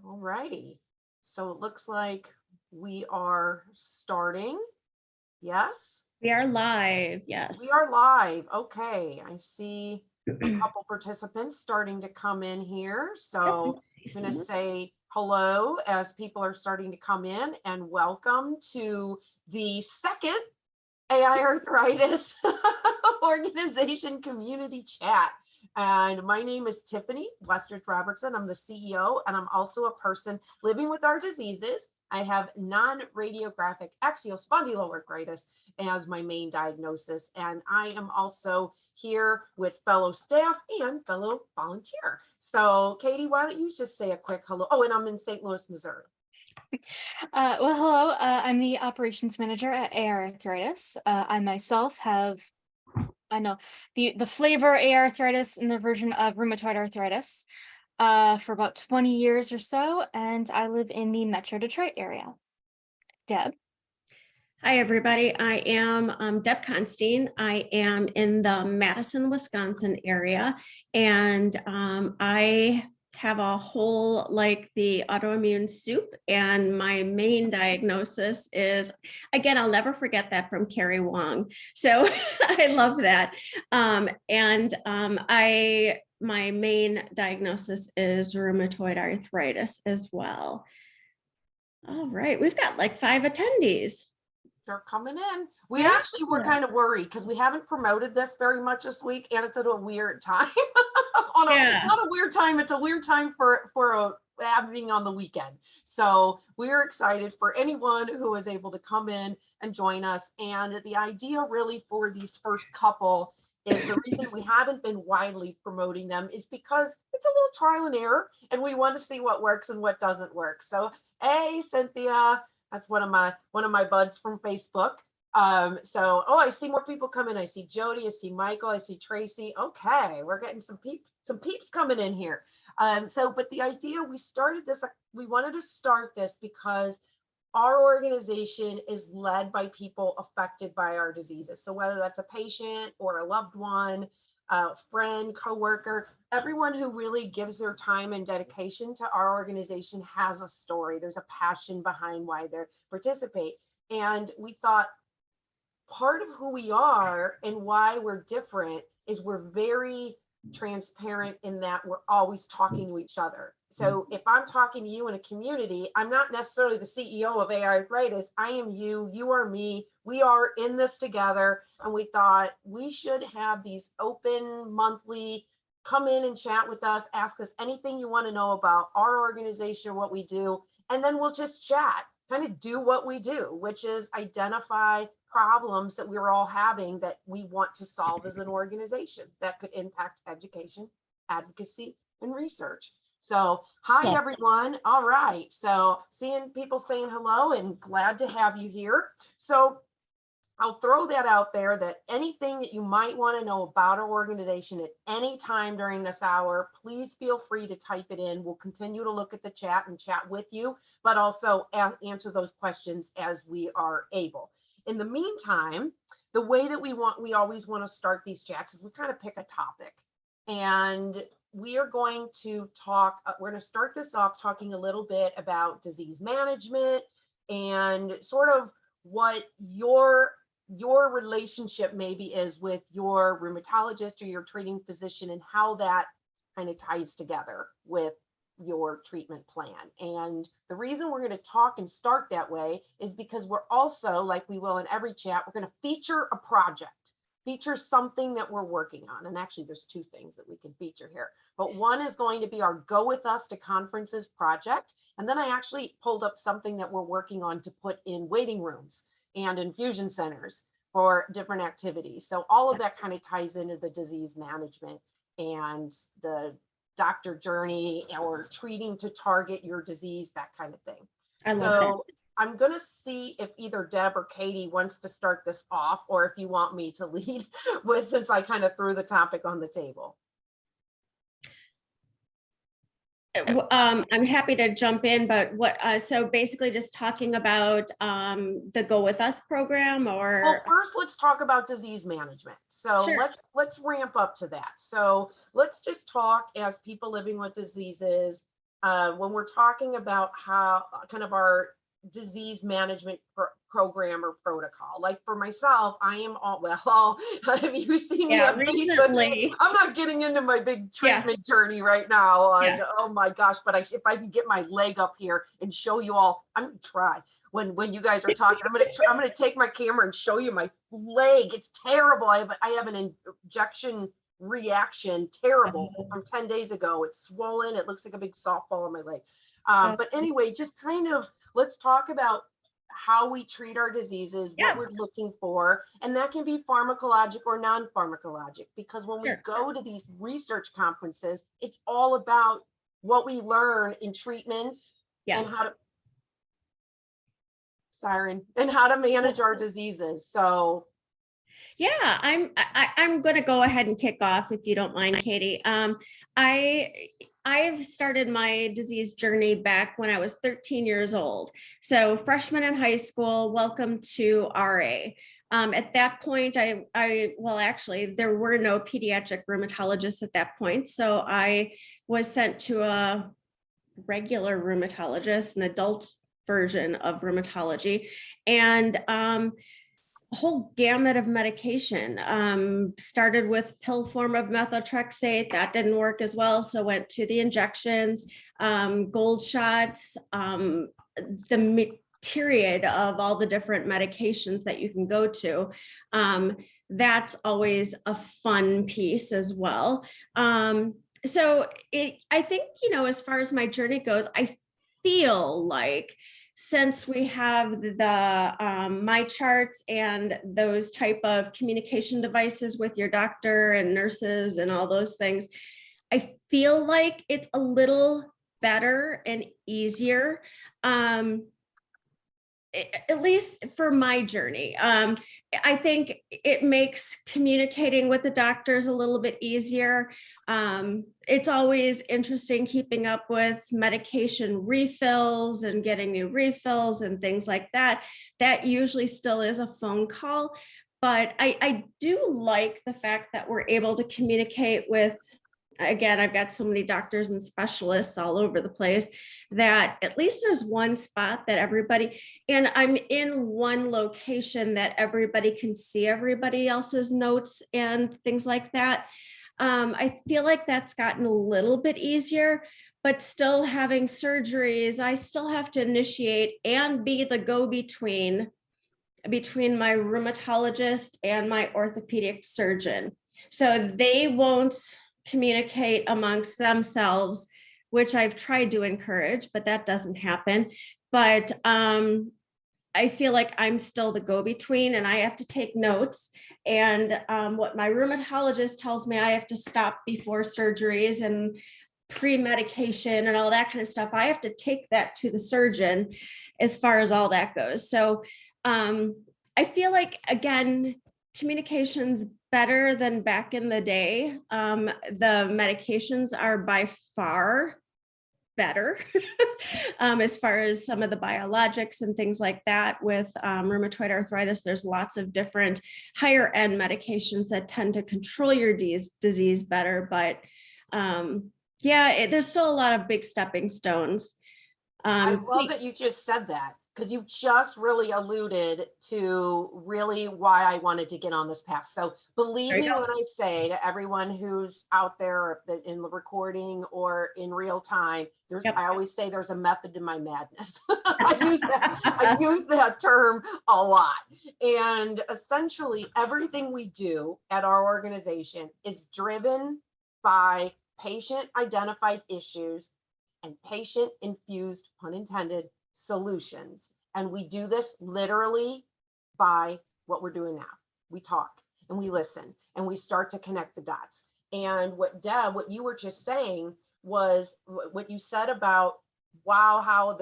All righty. So it looks like we are starting. Yes, We are live, we yes. are live. Okay, I see a couple participants starting to come in here. Yep, I So see I'm going to someone. say hello as people are starting to come in, and welcome to the second AiArthritis organization community chat. And my name is Tiffany Westridge Robertson. I'm the CEO, and I'm also a person living with our diseases. I have non-radiographic axial spondyloarthritis as my main diagnosis, and I am also here with fellow staff and fellow volunteer. So, Katie, why don't you just say a quick hello? Oh, and I'm in St. Louis, Missouri. Well, hello. I'm the operations manager at AiArthritis. I myself have, I know the flavor AiArthritis in the version of rheumatoid arthritis for about 20 years or so, and I live in the Metro Detroit area. Deb. Hi, everybody. I am Deb Constein. I am in the Madison, Wisconsin area, and I have a whole, like the autoimmune soup, and my main diagnosis is, again, I'll never forget that from Carrie Wong. So I love that. My main diagnosis is rheumatoid arthritis as well. All right, we've got like 5 attendees. They're coming in. We Yeah. actually were kind of worried because we haven't promoted this very much this week, and it's at a weird time. Not a weird time. It's a weird time for having on the weekend. So we're excited for anyone who is able to come in and join us. And the idea really for these first couple is the reason we haven't been widely promoting them is because it's a little trial and error, and we want to see what works and what doesn't work. So, hey, Cynthia. That's one of my buds from Facebook. Oh, I see more people coming. I see Jody, I see Michael, I see Tracy. Okay, we're getting some peeps coming in here. But the idea we wanted to start this because our organization is led by people affected by our diseases. So whether that's a patient or a loved one, a friend, coworker, everyone who really gives their time and dedication to our organization has a story. There's a passion behind why they participate. And we thought part of who we are and why we're different is we're very transparent in that we're always talking to each other. So if I'm talking to you in a community, I'm not necessarily the CEO of AiArthritis. I am you, you are me. We are in this together. And we thought we should have these open monthly, come in and chat with us, ask us anything you want to know about our organization, what we do, and then we'll just chat, kind of do what we do, which is identify problems that we're all having that we want to solve as an organization that could impact education, advocacy, and research. So, hi, everyone. All right. So, seeing people saying hello and glad to have you here. So, I'll throw that out there that anything that you might want to know about our organization at any time during this hour, please feel free to type it in. We'll continue to look at the chat and chat with you, but also answer those questions as we are able. In the meantime, the way that we always want to start these chats is we kind of pick a topic. And we are going to we're going to start this off talking a little bit about disease management and sort of what your relationship maybe is with your rheumatologist or your treating physician and how that kind of ties together with your treatment plan. And the reason we're going to talk and start that way is because we're also, like we will in every chat, we're going to feature a project, feature something that we're working on. And actually there's 2 things that we can feature here, but one is going to be our Go With Us to Conferences project. And then I actually pulled up something that we're working on to put in waiting rooms and infusion centers for different activities. So all of that kind of ties into the disease management and the doctor journey or treating to target your disease, that kind of thing. So I'm going to see if either Deb or Katie wants to start this off, or if you want me to lead with, since I kind of threw the topic on the table. I'm happy to jump in, but so basically just talking about the Go With Us program, or? Well, first let's talk about disease management. So Sure. let's ramp up to that. So let's just talk as people living with diseases. when we're talking about how kind of our disease management program or protocol. Like for myself, I am all have you seen me on recently. Facebook? I'm not getting into my big treatment journey right now. Oh my gosh, but if I can get my leg up here and show you all, I'm gonna try. When you guys are talking, I'm gonna take my camera and show you my leg. It's terrible. I have an injection reaction, terrible, from 10 days ago. It's swollen. It looks like a big softball on my leg. But anyway, just kind of let's talk about how we treat our diseases, what we're looking for, and that can be pharmacologic or non-pharmacologic, because when we go to these research conferences, it's all about what we learn in treatments and how to manage our diseases. So yeah, I'm going to go ahead and kick off if you don't mind, Katie. I've started my disease journey back when I was 13 years old. So freshman in high school, welcome to RA. At that point, actually, there were no pediatric rheumatologists at that point. So I was sent to a regular rheumatologist, an adult version of rheumatology. And a whole gamut of medication. Started with pill form of methotrexate. That didn't work as well. So went to the injections, gold shots, the myriad of all the different medications that you can go to. That's always a fun piece as well. So I think, as far as my journey goes, I feel like since we have the my charts and those type of communication devices with your doctor and nurses and all those things, I feel like it's a little better and easier, at least for my journey. I think it makes communicating with the doctors a little bit easier. It's always interesting keeping up with medication refills and getting new refills and things like that. That usually still is a phone call, but I do like the fact that we're able to communicate with, again, I've got so many doctors and specialists all over the place that at least there's one spot that everybody, and I'm in one location that everybody can see everybody else's notes and things like that. I feel like that's gotten a little bit easier, but still having surgeries, I still have to initiate and be the go-between between my rheumatologist and my orthopedic surgeon. So they won't communicate amongst themselves, which I've tried to encourage, but that doesn't happen. But I feel like I'm still the go-between and I have to take notes. And what my rheumatologist tells me I have to stop before surgeries and pre-medication and all that kind of stuff, I have to take that to the surgeon as far as all that goes. So I feel like, again, communication's better than back in the day. The medications are by far better as far as some of the biologics and things like that. With rheumatoid arthritis, there's lots of different higher end medications that tend to control your disease better. But there's still a lot of big stepping stones. I love that you just said that, because you just really alluded to really why I wanted to get on this path. So believe me when I say to everyone who's out there in the recording or in real time, I always say there's a method to my madness. I use that term a lot. And essentially everything we do at our organization is driven by patient identified issues and patient infused, pun intended, solutions. And we do this literally by what we're doing now. We talk and we listen and we start to connect the dots. And what you were just saying was what you said about, wow, how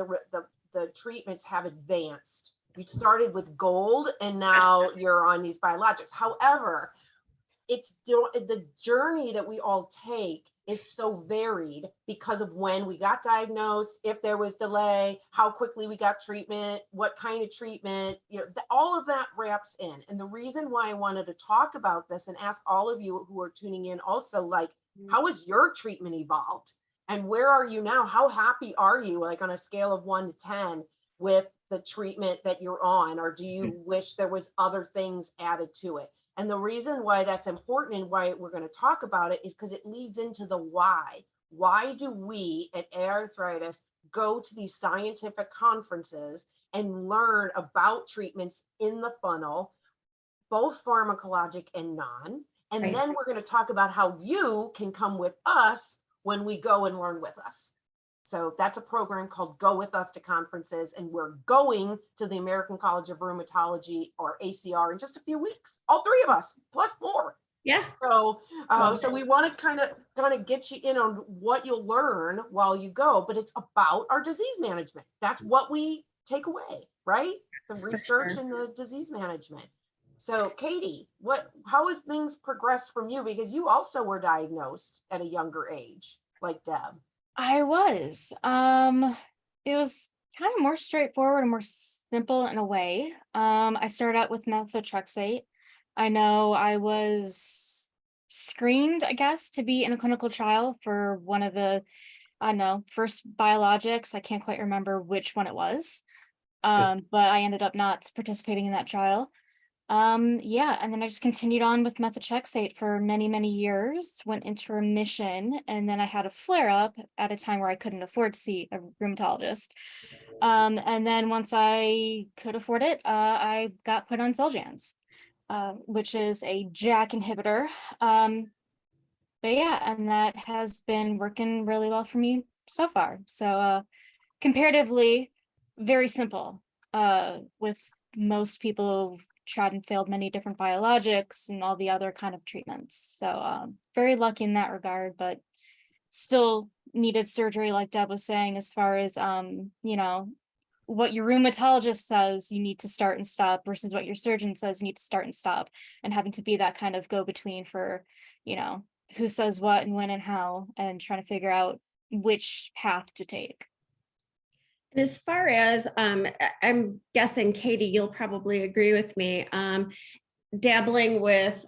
the treatments have advanced. You started with gold and now you're on these biologics. However, it's the journey that we all take is so varied because of when we got diagnosed, if there was delay, how quickly we got treatment, what kind of treatment, all of that wraps in. And the reason why I wanted to talk about this and ask all of you who are tuning in also, like, how has your treatment evolved? And where are you now? How happy are you, like on a scale of 1 to 10, with the treatment that you're on? Or do you wish there was other things added to it? And the reason why that's important and why we're going to talk about it is because it leads into the why. Why do we at AiArthritis go to these scientific conferences and learn about treatments in the funnel, both pharmacologic and non? And Right. then we're going to talk about how you can come with us when we go and learn with us. So that's a program called Go With Us to Conferences, and we're going to the American College of Rheumatology, or ACR, in just a few weeks. All three of us, plus more. Yeah. So, so we want to kind of get you in on what you'll learn while you go, but it's about our disease management. That's what we take away, right? The research and the disease management. So, Katie, how has things progressed from you? Because you also were diagnosed at a younger age, like Deb. I was. It was kind of more straightforward and more simple in a way. I started out with methotrexate. I know I was screened, I guess, to be in a clinical trial for one of the, I don't know, first biologics. I can't quite remember which one it was. But I ended up not participating in that trial. Yeah, and then I just continued on with methotrexate for many, many years, went into remission, and then I had a flare up at a time where I couldn't afford to see a rheumatologist. And then once I could afford it, I got put on Xeljanz, which is a JAK inhibitor. But yeah, and that has been working really well for me so far. So comparatively, very simple, with most people tried and failed many different biologics and all the other kind of treatments. So very lucky in that regard, but still needed surgery, like Deb was saying, as far as you know, what your rheumatologist says you need to start and stop versus what your surgeon says you need to start and stop, and having to be that kind of go-between for, you know, who says what and when and how, and trying to figure out which path to take. And as far as, I'm guessing, Katie, you'll probably agree with me, dabbling with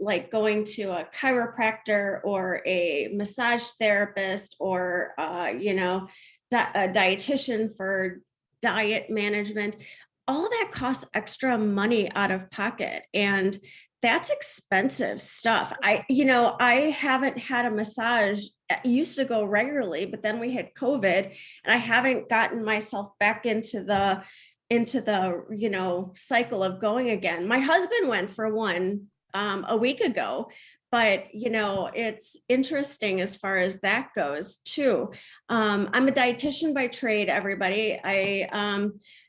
like going to a chiropractor or a massage therapist or, you know, a dietitian for diet management, all of that costs extra money out of pocket. And that's expensive stuff. I haven't had a massage. I used to go regularly, but then we had COVID and I haven't gotten myself back into the cycle of going again. My husband went for one a week ago, but it's interesting as far as that goes too. I'm a dietitian by trade, everybody.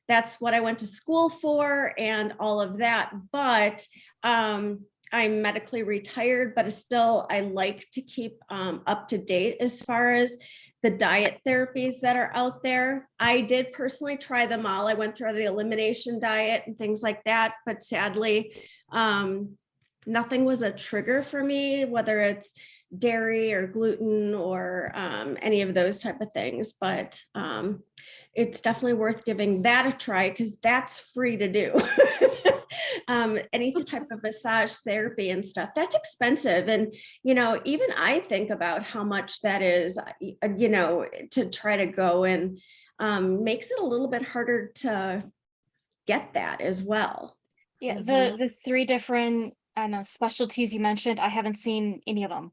That's what I went to school for and all of that, but I'm medically retired, but still I like to keep up to date as far as the diet therapies that are out there. I did personally try them all. I went through the elimination diet and things like that, but sadly, nothing was a trigger for me, whether it's dairy or gluten or any of those type of things. But it's definitely worth giving that a try because that's free to do. Any type of massage therapy and stuff, that's expensive. And, even I think about how much that is, to try to go, and makes it a little bit harder to get that as well. Yeah, the three different, I don't know, specialties you mentioned, I haven't seen any of them.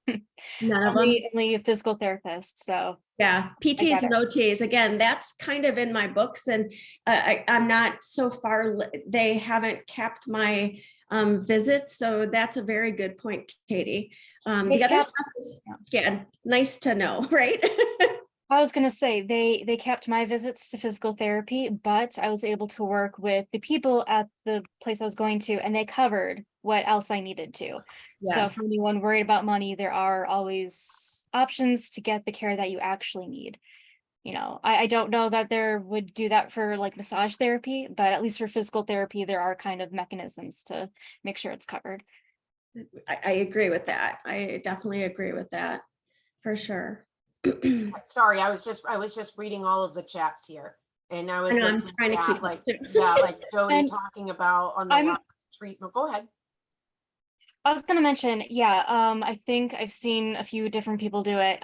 None of them. Only a physical therapist. So yeah, PTs and OTs, again, that's kind of in my books, and I'm not so far, they haven't capped my visits, so that's a very good point, Katie. The other stuff is, nice to know, right? I was going to say they kept my visits to physical therapy, but I was able to work with the people at the place I was going to, and they covered what else I needed to. Yes. So for anyone worried about money, there are always options to get the care that you actually need. I don't know that there would do that for like massage therapy, but at least for physical therapy, there are kind of mechanisms to make sure it's covered. I agree with that. I definitely agree with that for sure. Sorry, I was just reading all of the chats here, and I was I'm trying to keep like Jody talking about on the last treatment. Go ahead. I was gonna mention, yeah, I think I've seen a few different people do it.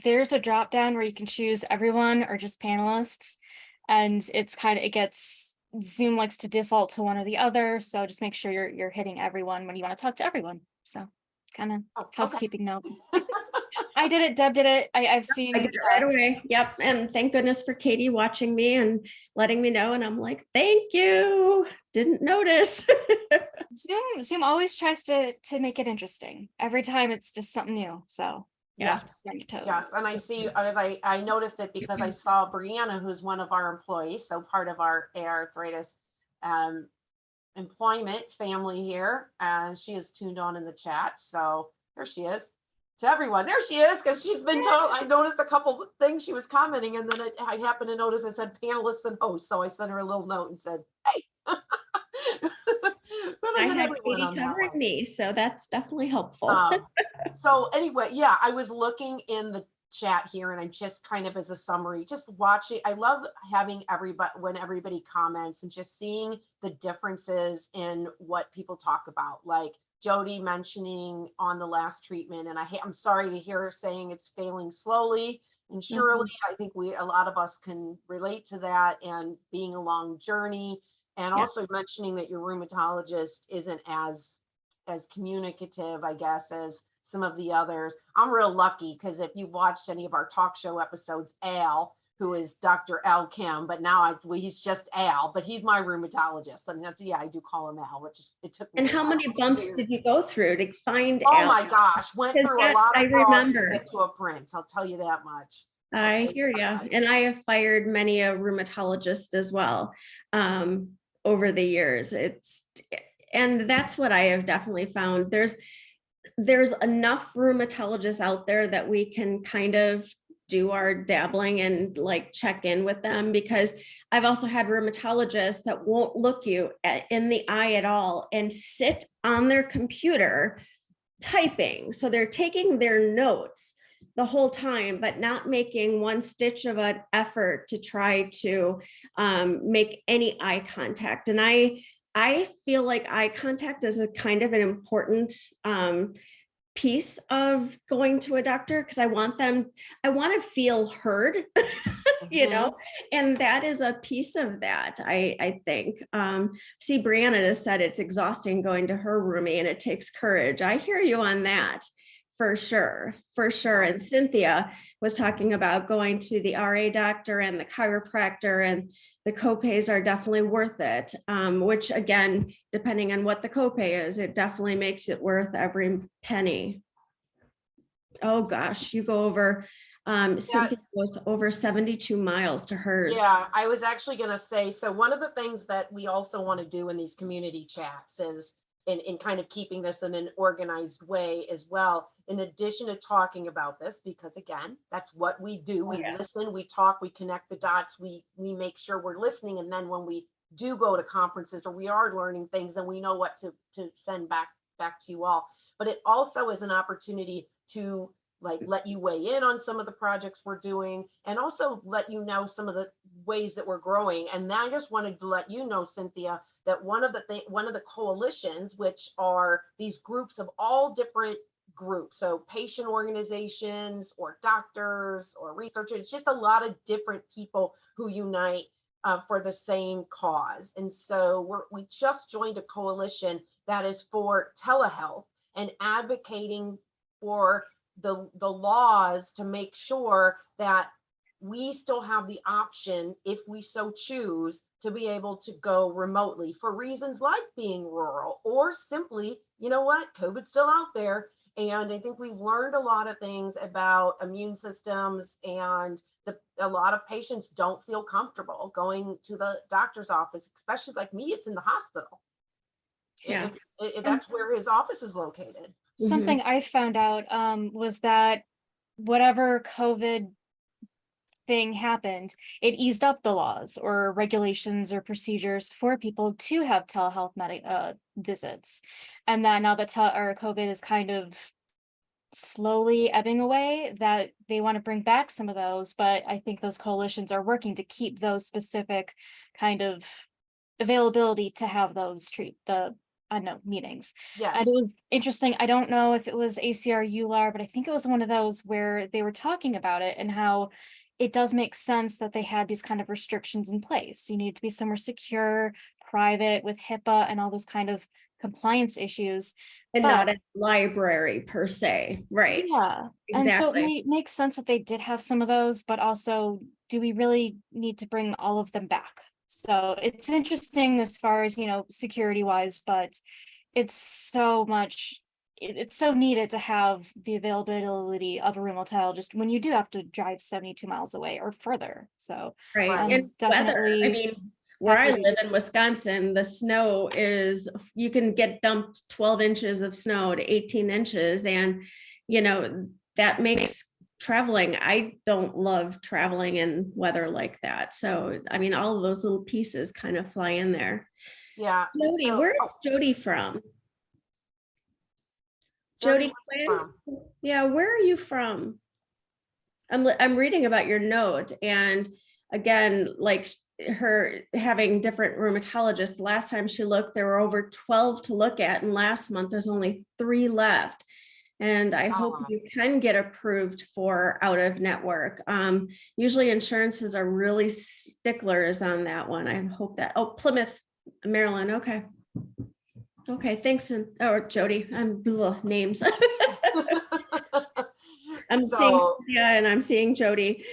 There's a drop down where you can choose everyone or just panelists, and it gets Zoom likes to default to one or the other, so just make sure you're hitting everyone when you want to talk to everyone. So kind of Oh, okay. housekeeping note. I did it, Deb did it. I've I seen did it right away. Yep. And thank goodness for Katie watching me and letting me know. And I'm like, thank you. Didn't notice. Zoom always tries to make it interesting. Every time it's just something new. So Yes. on your toes. Yes, and I see, as I noticed it because I saw Brianna, who's one of our employees, so part of our AiArthritis employment family here, and she is tuned on in the chat. So there she is. To everyone, there she is, because she's been told. I noticed a couple of things she was commenting, and then I happened to notice it said panelists and hosts, so I sent her a little note and said, "Hey." I had Katie covering me, so that's definitely helpful. So anyway, yeah, I was looking in the chat here, and I'm just kind of as a summary, just watching. I love having when everybody comments and just seeing the differences in what people talk about, like Jody mentioning on the last treatment, and I'm sorry to hear her saying it's failing slowly and surely. I think a lot of us can relate to that, and being a long journey, and also mentioning that your rheumatologist isn't as communicative, I guess, as some of the others. I'm real lucky because if you've watched any of our talk show episodes, Al, who is Dr. Al Kim, but now he's just Al, but he's my rheumatologist. And that's, I do call him Al, which it took me. And how many bumps did you go through to find Al? Al? My gosh, went through a lot of frogs to get to a prince. I'll tell you that much. I hear you. And I have fired many a rheumatologist as well over the years. And that's what I have definitely found. There's enough rheumatologists out there that we can kind of do our dabbling and like check in with them, because I've also had rheumatologists that won't look you in the eye at all and sit on their computer typing. So they're taking their notes the whole time, but not making one stitch of an effort to try to make any eye contact. And I feel like eye contact is a kind of an important piece of going to a doctor, because I want to feel heard, you know, and that is a piece of that. I think. See, Brianna just said it's exhausting going to her roomie and it takes courage. I hear you on that. For sure. And Cynthia was talking about going to the RA doctor and the chiropractor, and the copays are definitely worth it. Which again, depending on what the copay is, it definitely makes it worth every penny. Oh gosh, you go over, Cynthia goes over 72 miles to hers. Yeah, I was actually going to say, so one of the things that we also want to do in these community chats is, in kind of keeping this in an organized way as well, in addition to talking about this, because again, that's what we do. We listen, we talk, we connect the dots, we make sure we're listening. And then when we do go to conferences or we are learning things, then we know what to send back to you all. But it also is an opportunity to let you weigh in on some of the projects we're doing, and also let you know some of the ways that we're growing. And I just wanted to let you know, Cynthia, that one of the coalitions, which are these groups of all different groups, so patient organizations or doctors or researchers, just a lot of different people who unite for the same cause. And so we just joined a coalition that is for telehealth and advocating for the laws to make sure that we still have the option, if we so choose, to be able to go remotely for reasons like being rural, or simply, you know what, COVID's still out there. And I think we've learned a lot of things about immune systems, and a lot of patients don't feel comfortable going to the doctor's office, especially like me, it's in the hospital. Yeah. That's where his office is located. Something I found out was that whatever COVID thing happened, it eased up the laws or regulations or procedures for people to have telehealth visits. And that now that COVID is kind of slowly ebbing away, that they want to bring back some of those. But I think those coalitions are working to keep those specific kind of availability to have those meetings. Yes. And it was interesting. I don't know if it was ACR ULAR, but I think it was one of those where they were talking about it and how it does make sense that they had these kind of restrictions in place. You need to be somewhere secure, private, with HIPAA and all those kind of compliance issues. And But not a library per se, right? yeah, and so Exactly. it makes sense that they did have some of those, but also, do we really need to bring all of them back? So it's interesting as far as, security wise, but it's so much, it's so needed to have the availability of a remote tile just when you do have to drive 72 miles away or further. So Right. Right. And weather, I definitely mean, where I happy. live in Wisconsin, the snow is, you can get dumped 12 inches of snow to 18 inches. And, that makes traveling, I don't love traveling in weather like that. So, I mean, all of those little pieces kind of fly in there. Yeah. Jody, So, where is Jody from? Jody, Jody where are you Quinn? Yeah, where are you from? I'm reading about your note, and again, like her having different rheumatologists. Last time she looked, there were over 12 to look at, and last month there's only 3 left. And I hope from? you can get approved for out of network. Usually insurances are really sticklers on that one. I hope that. Oh, Plymouth, Maryland. Okay. Okay, thanks. And Jody, I'm names. I'm seeing So, Cynthia and I'm seeing Jody.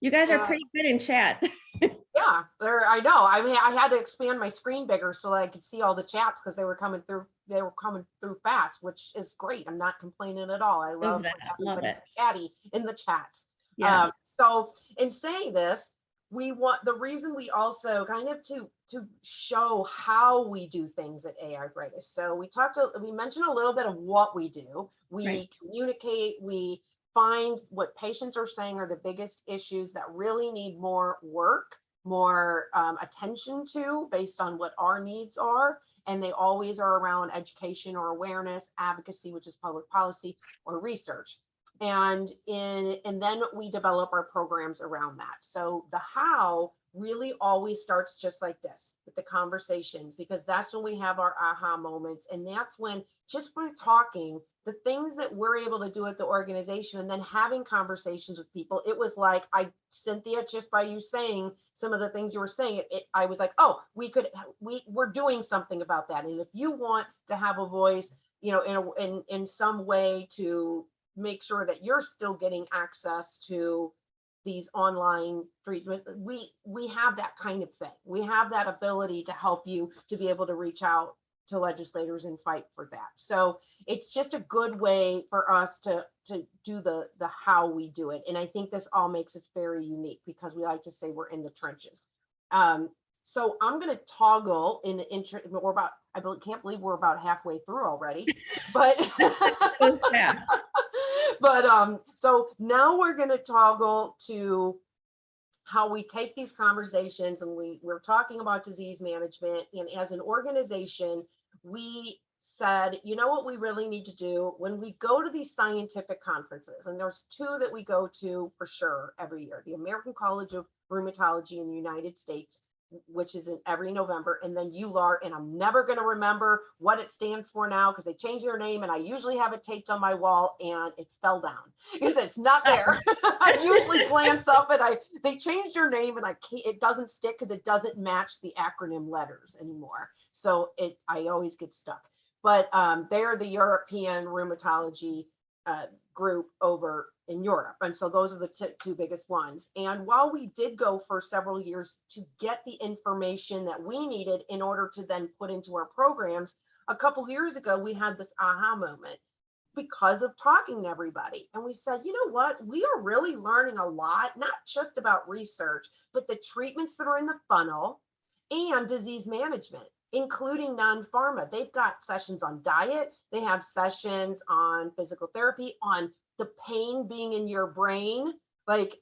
You guys are yeah. pretty good in chat. Yeah, I know. I mean, I had to expand my screen bigger so I could see all the chats because they were coming through. They were coming through fast, which is great. I'm not complaining at all. I love that. when Love everybody's it. chatty in the chats. Yeah. So in saying this, we want the reason we also kind of to show how we do things at AiArthritis. So we mentioned a little bit of what we do. We Right. communicate. We find what patients are saying are the biggest issues that really need more work, more attention to based on what our needs are. And they always are around education or awareness, advocacy, which is public policy, or research. And then we develop our programs around that. So the how really always starts just like this with the conversations, because that's when we have our aha moments. And that's when just by talking, the things that we're able to do at the organization and then having conversations with people, it was like, Cynthia, just by you saying some of the things you were saying, I was like, oh, we're doing something about that. And if you want to have a voice, in some way to make sure that you're still getting access to these online treatments, we have that kind of thing. We have that ability to help you to be able to reach out to legislators and fight for that. So it's just a good way for us to do the how we do it. And I think this all makes us very unique because we like to say we're in the trenches. So I'm going to toggle in the intro. I can't believe we're about halfway through already, but Goes fast. but so now we're going to toggle to how we take these conversations, and we're talking about disease management. And as an organization, we said, you know what we really need to do when we go to these scientific conferences, and there's 2 that we go to for sure every year: the American College of Rheumatology in the United States, which is in every November, and then ULAR, and I'm never going to remember what it stands for now because they changed their name, and I usually have it taped on my wall and it fell down because it's not there. I usually glance up and they changed their name and it doesn't stick because it doesn't match the acronym letters anymore. So I always get stuck. But they're the European Rheumatology group over in Europe. And so those are the 2 biggest ones. And while we did go for several years to get the information that we needed in order to then put into our programs, a couple years ago, we had this aha moment because of talking to everybody. And we said, you know what, we are really learning a lot, not just about research, but the treatments that are in the funnel and disease management, including non-pharma. They've got sessions on diet. They have sessions on physical therapy, on the pain being in your brain, like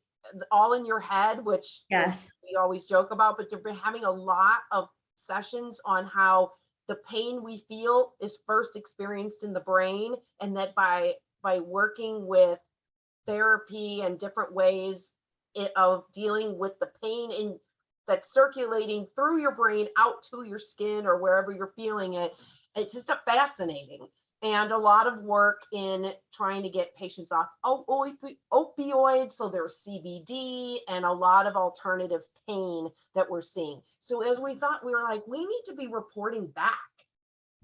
all in your head, which Yes. we always joke about, but they're having a lot of sessions on how the pain we feel is first experienced in the brain, and that by working with therapy and different ways of dealing with the pain that's circulating through your brain out to your skin or wherever you're feeling it, it's just a fascinating, and a lot of work in trying to get patients off opioids. So there's CBD and a lot of alternative pain that we're seeing. So as we thought, we were like, we need to be reporting back,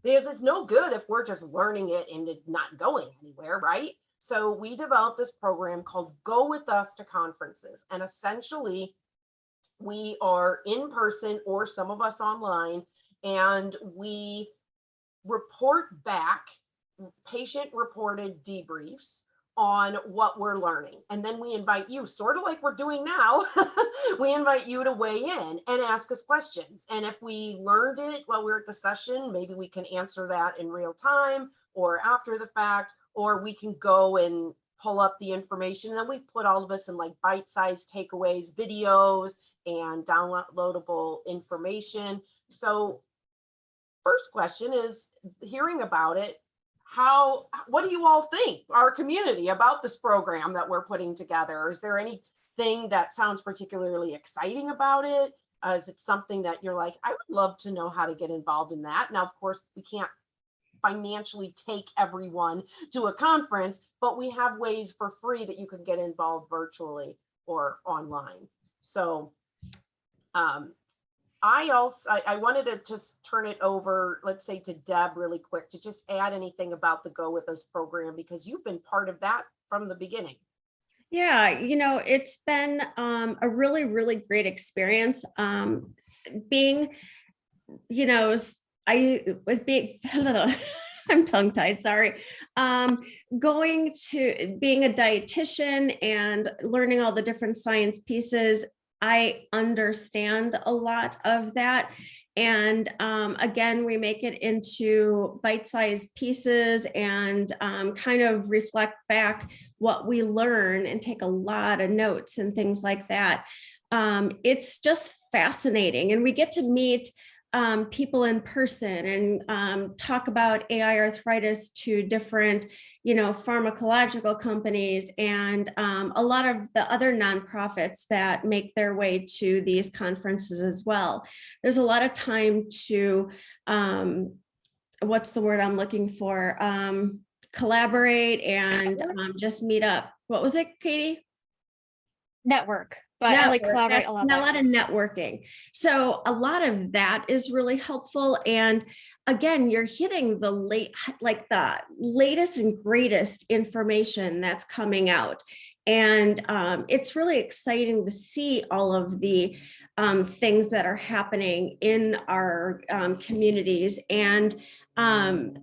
because it's no good if we're just learning it and it's not going anywhere, right? So we developed this program called Go With Us to Conferences. And essentially, we are in person or some of us online, and we report back patient reported debriefs on what we're learning. And then we invite you, sort of like we're doing now, we invite you to weigh in and ask us questions. And if we learned it while we're at the session, maybe we can answer that in real time or after the fact, or we can go and pull up the information. And then we put all of us in like bite-sized takeaways, videos, and downloadable information. So first question is, hearing about it, what do you all think, our community, about this program that we're putting together? Is there anything that sounds particularly exciting about it? Is it something that you're like, I would love to know how to get involved in that? Now, of course, we can't financially take everyone to a conference, but we have ways for free that you can get involved virtually or online. So I wanted to just turn it over, let's say, to Deb really quick, to just add anything about the Go With Us program, because you've been part of that from the beginning. Yeah, it's been a really, really great experience. Being, I was being, I'm tongue-tied, sorry. Going to being a dietitian and learning all the different science pieces, I understand a lot of that. And again, we make it into bite-sized pieces and kind of reflect back what we learn and take a lot of notes and things like that. It's just fascinating. And we get to meet people in person and talk about AiArthritis to different, pharmacological companies and a lot of the other nonprofits that make their way to these conferences as well. There's a lot of time to, what's the word I'm looking for? Collaborate and just meet up. What was it, Katie? Network. But I like collaborate a lot. A lot of networking. So a lot of that is really helpful. And again, you're hitting the latest and greatest information that's coming out. And it's really exciting to see all of the things that are happening in our communities and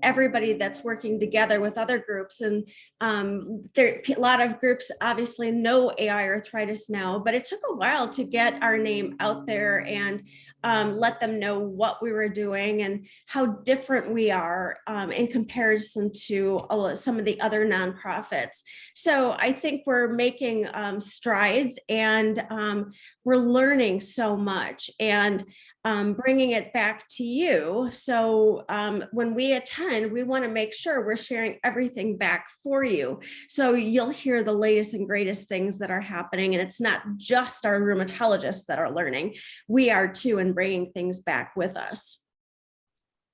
everybody that's working together with other groups. And a lot of groups obviously know AiArthritis now, but it took a while to get our name out there and let them know what we were doing and how different we are in comparison to some of the other nonprofits. So I think we're making strides and we're learning so much and bringing it back to you. So when we attend, we want to make sure we're sharing everything back for you. So you'll hear the latest and greatest things that are happening. And it's not just our rheumatologists that are learning. We are too, and bringing things back with us.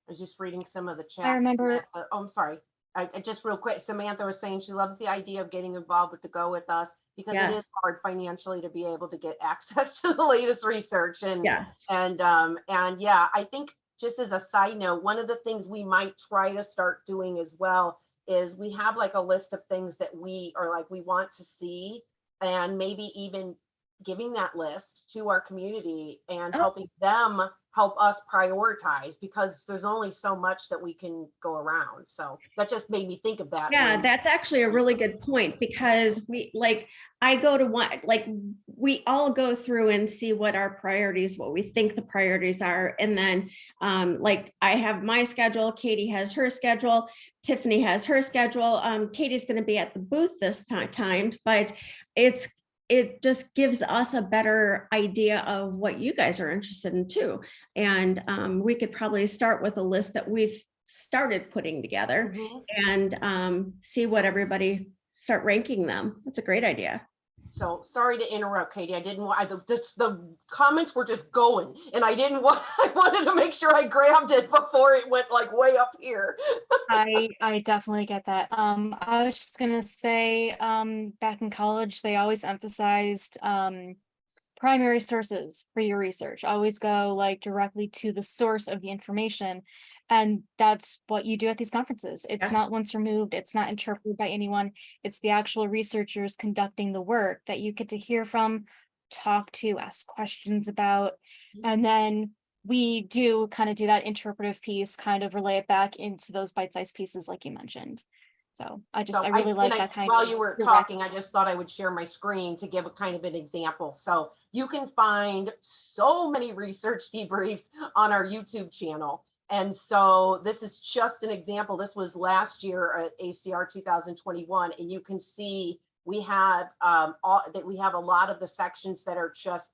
I was just reading some of the chat. I remember. I'm sorry. I just real quick, Samantha was saying she loves the idea of getting involved with the Go With Us, because Yes. It is hard financially to be able to get access to the latest research. And yes. And yeah, I think, just as a side note, one of the things we might try to start doing as well is we have like a list of things that we want to see, and maybe even giving that list to our community and helping them help us prioritize, because there's only so much that we can go around. So that just made me think of that. Yeah, that's actually a really good point, because we all go through and see what our priorities, what we think the priorities are. And then I have my schedule, Katie has her schedule, Tiffany has her schedule. Katie's going to be at the booth this time, but it just gives us a better idea of what you guys are interested in too. And we could probably start with a list that we've started putting together and see what everybody, start ranking them. That's a great idea. So sorry to interrupt, Katie. I didn't want, the comments were just going and I didn't want, I wanted to make sure I grabbed it before it went like way up here. I definitely get that. I was just gonna say, back in college, they always emphasized primary sources for your research. Always go like directly to the source of the information. And that's what you do at these conferences. It's Yeah. not once removed, it's not interpreted by anyone. It's the actual researchers conducting the work that you get to hear from, talk to, ask questions about. And then we do kind of do that interpretive piece, kind of relay it back into those bite-sized pieces like you mentioned. So I really like that kind of. While you were talking, I just thought I would share my screen to give a kind of an example. So you can find so many research debriefs on our YouTube channel. And so this is just an example. This was last year at ACR 2021, and you can see we have we have a lot of the sections that are just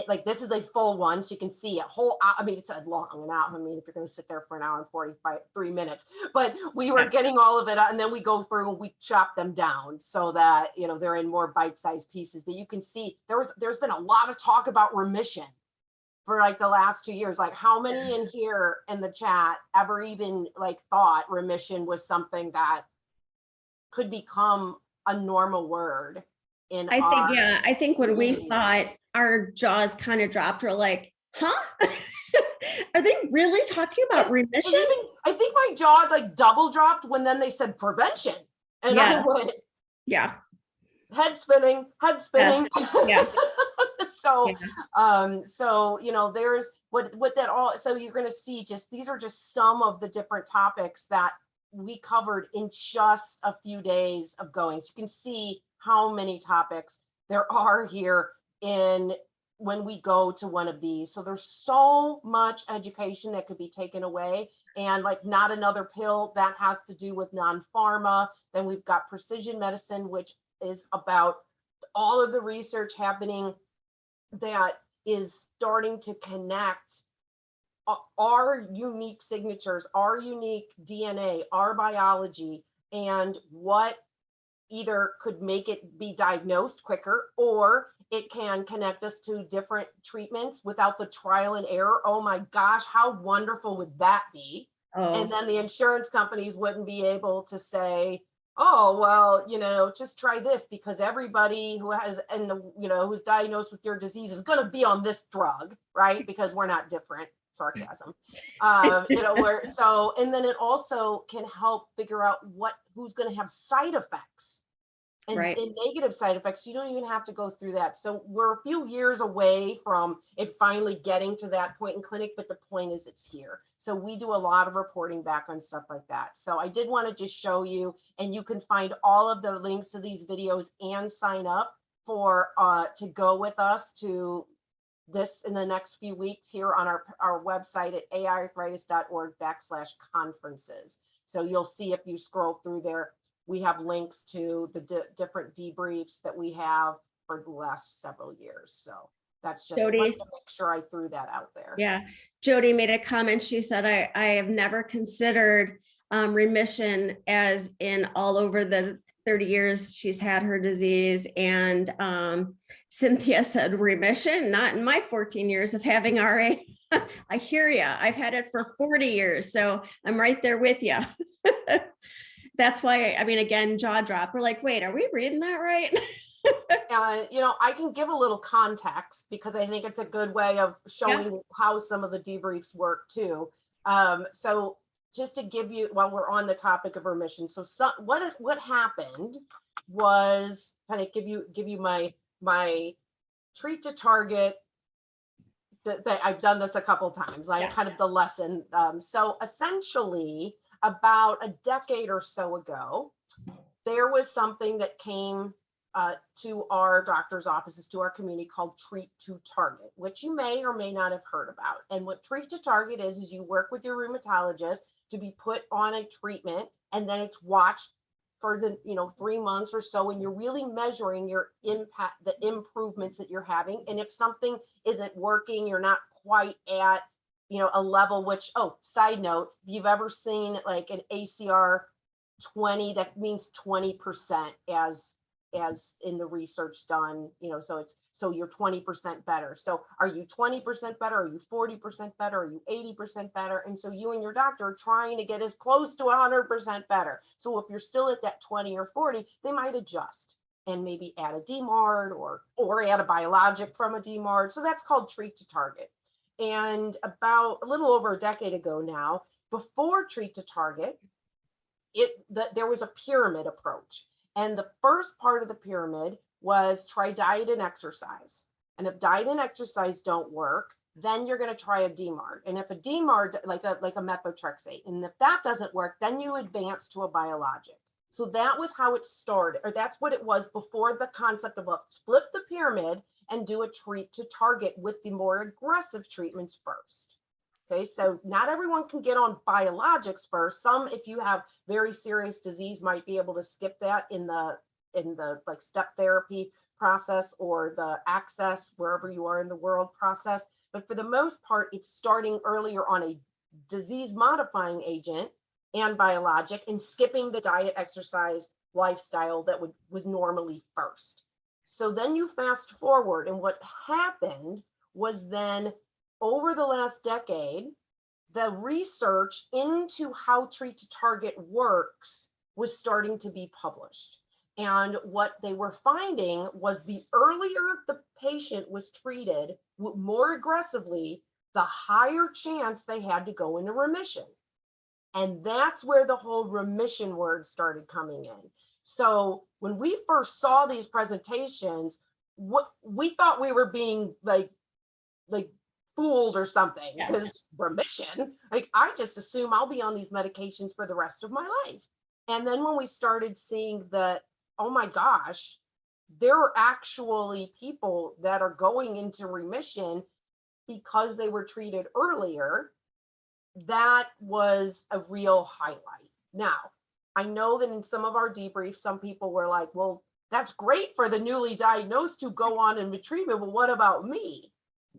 like this is a full one, so you can see a whole. I mean, it's a long an hour. I mean, if you're going to sit there for an hour and 43 minutes, but we were getting all of it, and then we go through and we chop them down so that they're in more bite-sized pieces. But you can see there's been a lot of talk about remission for like the last 2 years. Like, how many in here in the chat ever even like thought remission was something that could become a normal word? I think when we saw it, our jaws kind of dropped. We're like, huh? Are they really talking about remission? I think my jaw like double dropped when then they said prevention. And I went, head spinning. Yeah. So, there's what that all, so you're going to see these are just some of the different topics that we covered in just a few days of going. So you can see how many topics there are here when we go to one of these. So there's so much education that could be taken away, and like not another pill that has to do with non-pharma. Then we've got precision medicine, which is about all of the research happening that is starting to connect our unique signatures, our unique DNA, our biology, and what either could make it be diagnosed quicker, or it can connect us to different treatments without the trial and error. Oh my gosh, how wonderful would that be? And then the insurance companies wouldn't be able to say, oh, well, just try this, because everybody who has, who's diagnosed with your disease is going to be on this drug, right? Because we're not different. Sarcasm. And then it also can help figure out who's going to have side effects and negative side effects. You don't even have to go through that. So we're a few years away from it finally getting to that point in clinic, but the point is it's here. So we do a lot of reporting back on stuff like that. So I did want to just show you, and you can find all of the links to these videos and sign up for to go with us to this in the next few weeks here on our website at aiarthritis.org/conferences. So you'll see, if you scroll through there, we have links to the different debriefs that we have for the last several years. So that's just wanted to make sure I threw that out there. Yeah. Jody made a comment. She said, I have never considered remission as in all over the 30 years she's had her disease. And Cynthia said, remission, not in my 14 years of having RA. I hear you. I've had it for 40 years. So I'm right there with you. That's why, I mean, again, jaw drop. We're like, wait, are we reading that right? I can give a little context because I think it's a good way of showing how some of the debriefs work too. So just to give you, while we're on the topic of remission, so what happened was kind of give you my treat to target. That I've done this a couple times, like kind of the lesson. So essentially, about a decade or so ago, there was something that came to our doctor's offices, to our community, called treat to target, which you may or may not have heard about. And what treat to target is you work with your rheumatologist to be put on a treatment, and then it's watched for the 3 months or so, and you're really measuring your impact, the improvements that you're having. And if something isn't working, you're not quite at a level, which, side note, if you've ever seen like an ACR 20, that means 20% as as in the research done, so you're 20% better. So are you 20% better? Are you 40% better? Are you 80% better? And so you and your doctor are trying to get as close to 100% better. So if you're still at that 20 or 40, they might adjust and maybe add a DMARD or add a biologic from a DMARD. So that's called treat to target. And about a little over a decade ago now, before treat to target, there was a pyramid approach. And the first part of the pyramid was try diet and exercise. And if diet and exercise don't work, then you're going to try a DMARD. And if a DMARD, like a methotrexate, and if that doesn't work, then you advance to a biologic. So that was how it started, or that's what it was before the concept of split the pyramid and do a treat to target with the more aggressive treatments first. Okay, so not everyone can get on biologics first. Some, if you have very serious disease, might be able to skip that in the like step therapy process or the access wherever you are in the world process. But for the most part, it's starting earlier on a disease modifying agent and biologic and skipping the diet, exercise, lifestyle that was normally first. So then you fast forward, and what happened was then over the last decade, the research into how treat to target works was starting to be published. And what they were finding was the earlier the patient was treated more aggressively, the higher chance they had to go into remission. And that's where the whole remission word started coming in. So when we first saw these presentations, we thought we were being like fooled or something, because yes, remission, like I just assume I'll be on these medications for the rest of my life. And then when we started seeing that, oh my gosh, there are actually people that are going into remission because they were treated earlier, that was a real highlight. Now, I know that in some of our debriefs, some people were like, well, that's great for the newly diagnosed to go on in treatment, but what about me?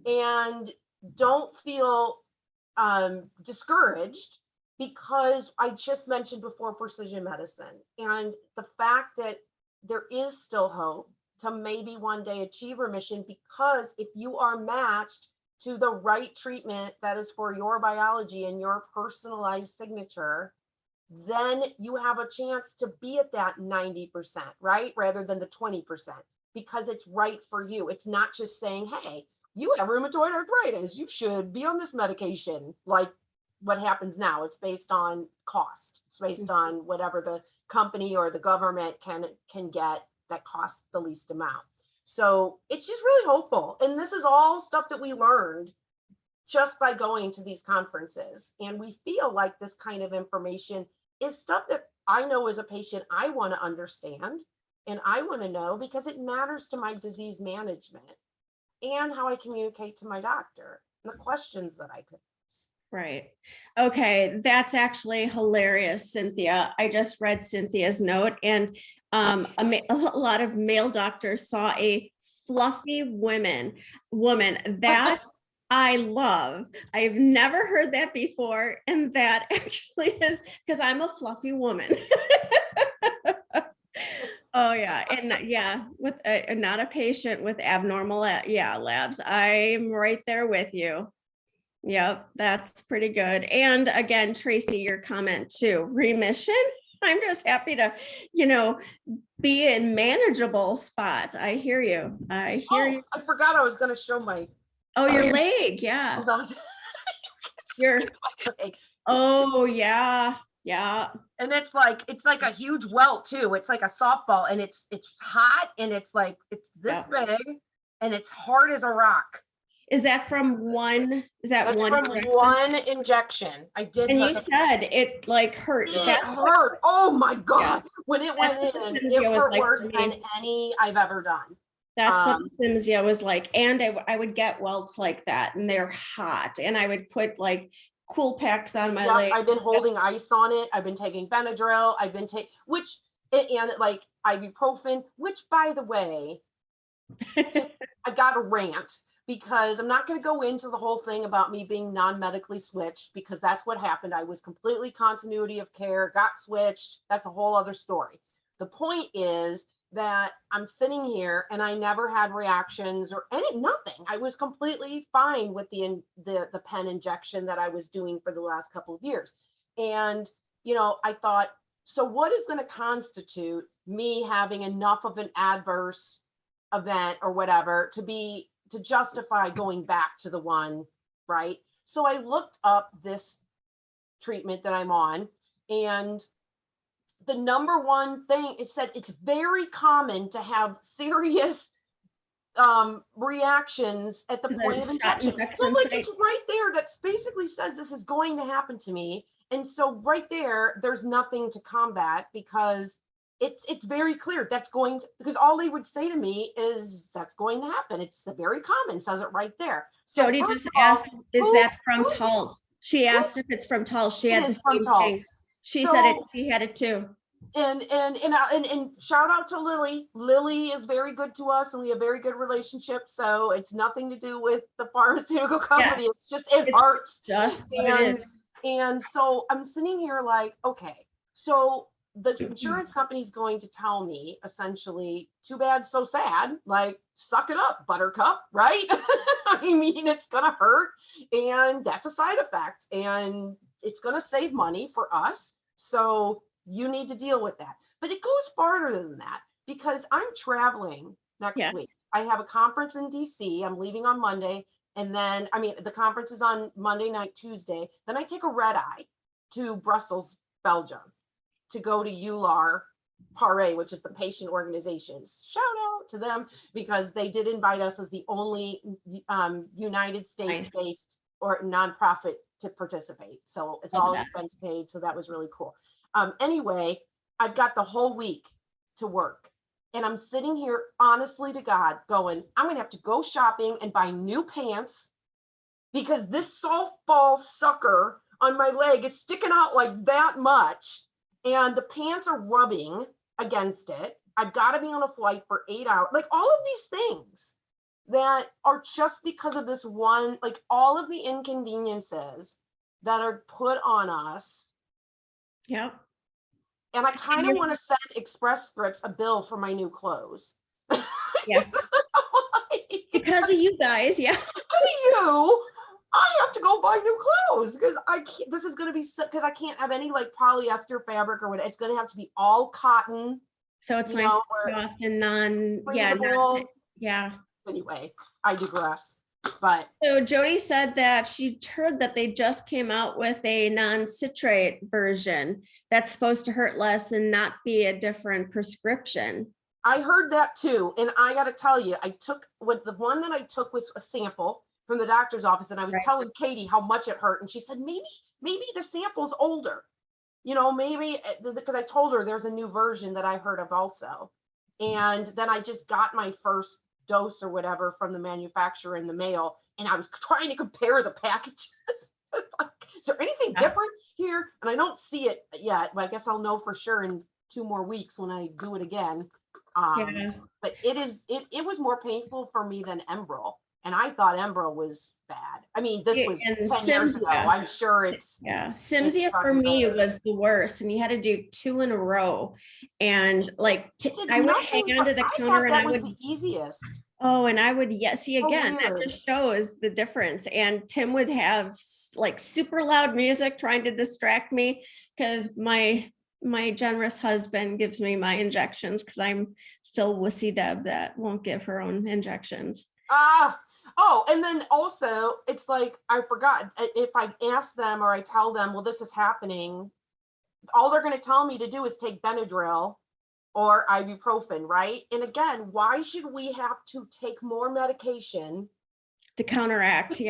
And don't feel discouraged, because I just mentioned before precision medicine and the fact that there is still hope to maybe one day achieve remission, because if you are matched to the right treatment that is for your biology and your personalized signature, then you have a chance to be at that 90%, right? Rather than the 20%, because it's right for you. It's not just saying, hey, you have rheumatoid arthritis, you should be on this medication. Like what happens now, it's based on cost. It's based on whatever the company or the government can get that costs the least amount. So it's just really hopeful. And this is all stuff that we learned just by going to these conferences. And we feel like this kind of information is stuff that I know as a patient, I want to understand and I want to know, because it matters to my disease management and how I communicate to my doctor, and the questions that I could ask. Right. Okay. That's actually hilarious, Cynthia. I just read Cynthia's note, and a lot of male doctors saw a fluffy woman that I love. I've never heard that before. And that actually is because I'm a fluffy woman. Oh yeah. And yeah, with not a patient with abnormal labs. I'm right there with you. Yep, that's pretty good. And again, Tracy, your comment too, remission. I'm just happy to, be in manageable spot. I hear you. I hear you. I forgot I was going to show my. Oh, your leg. Yeah. Hold on. Your leg. Oh yeah. Yeah. And it's like a huge welt too. It's like a softball, and it's hot, and it's this big, and it's hard as a rock. Is that from one? That's from one injection? I did. And you said it like hurt. It hurt. Oh my God. Yeah. When it went in, it hurt worse than any I've ever done. That's what the Cimzia was like. And I would get welts like that, and they're hot. And I would put like cool packs on my leg. I've been holding ice on it. I've been taking Benadryl. I've been and like ibuprofen, which by the way, I got a rant, because I'm not going to go into the whole thing about me being non-medically switched, because that's what happened. I was completely continuity of care, got switched. That's a whole other story. The point is that I'm sitting here and I never had reactions or nothing. I was completely fine with the pen injection that I was doing for the last couple of years. And, I thought, so what is going to constitute me having enough of an adverse event or whatever to justify going back to the one, right? So I looked up this treatment that I'm on, and the number one thing, it said it's very common to have serious reactions at the point of injection. So I'm like, it's right there that basically says this is going to happen to me. And so right there's nothing to combat, because it's very clear that's going to, because all they would say to me is that's going to happen. It's very common, says it right there. So Jody just asked, is that from Tulsa? She asked if it's from Tulsa. She had the same thing. She said she had it too. And shout out to Lily. Lily is very good to us, and we have very good relationship. So it's nothing to do with the pharmaceutical company. Yeah. It's just it hurts. And so I'm sitting here like, okay, so the insurance company is going to tell me essentially, too bad, so sad, like, suck it up, buttercup, right? I mean, it's gonna hurt, and that's a side effect, and it's gonna save money for us. So you need to deal with that. But it goes farther than that, because I'm traveling next week. I have a conference in DC. I'm leaving on Monday. And then, the conference is on Monday night, Tuesday. Then I take a red eye to Brussels, Belgium, to go to EULAR PARE, which is the patient organizations. Shout out to them, because they did invite us as the only United States-based or nonprofit to participate. So it's all expense paid. So that was really cool. Anyway, I've got the whole week to work. And I'm sitting here, honestly to God, going, I'm going to have to go shopping and buy new pants, because this softball sucker on my leg is sticking out like that much. And the pants are rubbing against it. I've got to be on a flight for 8 hours. Like, all of these things that are just because of this one, like, all of the inconveniences that are put on us. Yeah. And I kind of want to send Express Scripts a bill for my new clothes. Yeah. Because of you guys, yeah. Because of you, I have to go buy new clothes, because I can't. This is going to be because I can't have any like polyester fabric or whatever. It's going to have to be all cotton. So it's nice, soft and yeah. Anyway, I digress. But so Jody said that she heard that they just came out with a non-citrate version that's supposed to hurt less and not be a different prescription. I heard that too. And I got to tell you, the one that I took was a sample from the doctor's office, and I was telling Katie how much it hurt. And she said, maybe the sample's older, maybe, because I told her there's a new version that I heard of also. And then I just got my first dose or whatever from the manufacturer in the mail, and I was trying to compare the packages. Is there anything different here? And I don't see it yet, but I guess I'll know for sure in 2 more weeks when I do it again. But it was more painful for me than Enbrel, and I thought Enbrel was bad. This was 10 years ago. I'm sure it's Cimzia for me was the worst, and you had to do 2 in a row, and like I would hang onto the counter, and I would the easiest. Oh, and I would see again, that just shows the difference. And Tim would have like super loud music trying to distract me, because my generous husband gives me my injections, because I'm still wussy Deb that won't give her own injections. Oh, and then also it's like, I forgot, if I ask them or I tell them, well, this is happening, all they're going to tell me to do is take Benadryl or ibuprofen, right? And again, why should we have to take more medication to counteract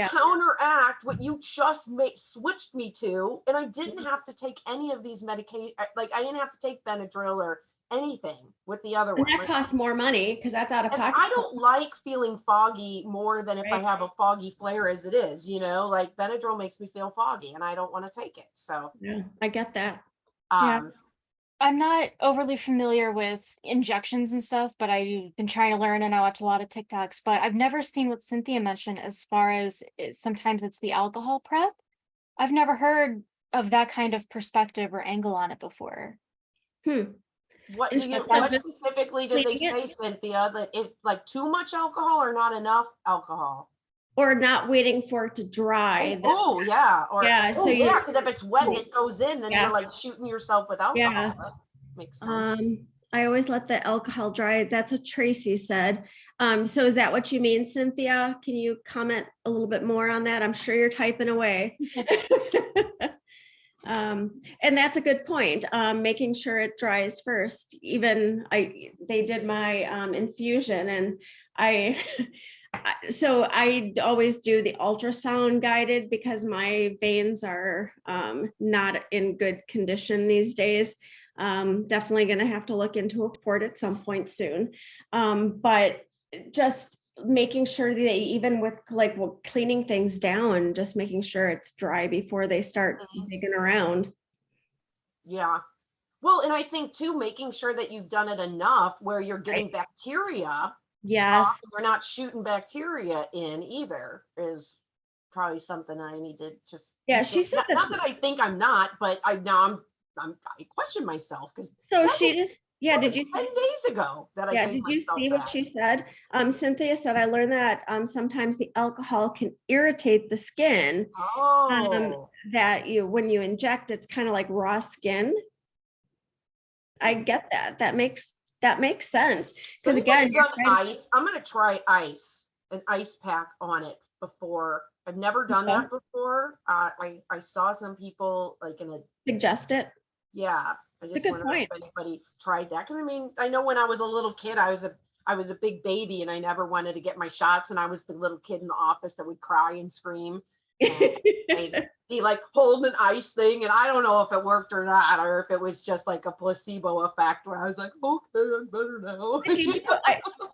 what you just switched me to? And I didn't have to take any of these medication, like I didn't have to take Benadryl or anything with the other one. That costs more money, because that's out of pocket. I don't like feeling foggy more than if I have a foggy flare as it is, like Benadryl makes me feel foggy and I don't want to take it. So yeah, I get that. I'm not overly familiar with injections and stuff, but I've been trying to learn, and I watch a lot of TikToks, but I've never seen what Cynthia mentioned as far as sometimes it's the alcohol prep. I've never heard of that kind of perspective or angle on it before. What And do you, so that what was specifically did they cleaning it. say, Cynthia, that it's like too much alcohol or not enough alcohol? Or not waiting for it to dry. Oh, yeah, or, Yeah, so oh, you, yeah, because if it's wet and it goes in, then Yeah. you're like shooting yourself with alcohol. Yeah. That makes sense. I always let the alcohol dry. That's what Tracy said. So is that what you mean, Cynthia? Can you comment a little bit more on that? I'm sure you're typing away. And that's a good point. Making sure it dries first. Even they did my infusion, and so I always do the ultrasound guided because my veins are not in good condition these days. Definitely going to have to look into a port at some point soon. But just making sure that even with cleaning things down, just making sure it's dry before they start digging around. Yeah. Well, and I think too, making sure that you've done it enough where you're getting bacteria. Yes. You're not shooting bacteria in either is probably something I need to just. Yeah, she said not that I think I'm not, but I question myself because. So she just, yeah, did you 10 days ago that I yeah, gave did you myself see what that. she said? Cynthia said, I learned that sometimes the alcohol can irritate the skin. Oh. That when you inject, it's kind of like raw skin. I get that. That makes sense. Because again, I'm going to try an ice pack on it before. I've never done that before. I saw some people like in a. Suggest it. Yeah. I just wonder if anybody tried that. Cause I mean, I know when I was a little kid, I was a big baby and I never wanted to get my shots. And I was the little kid in the office that would cry and scream. And I'd be like holding an ice thing. And I don't know if it worked or not, or if it was just like a placebo effect where I was like, okay, I'm better now.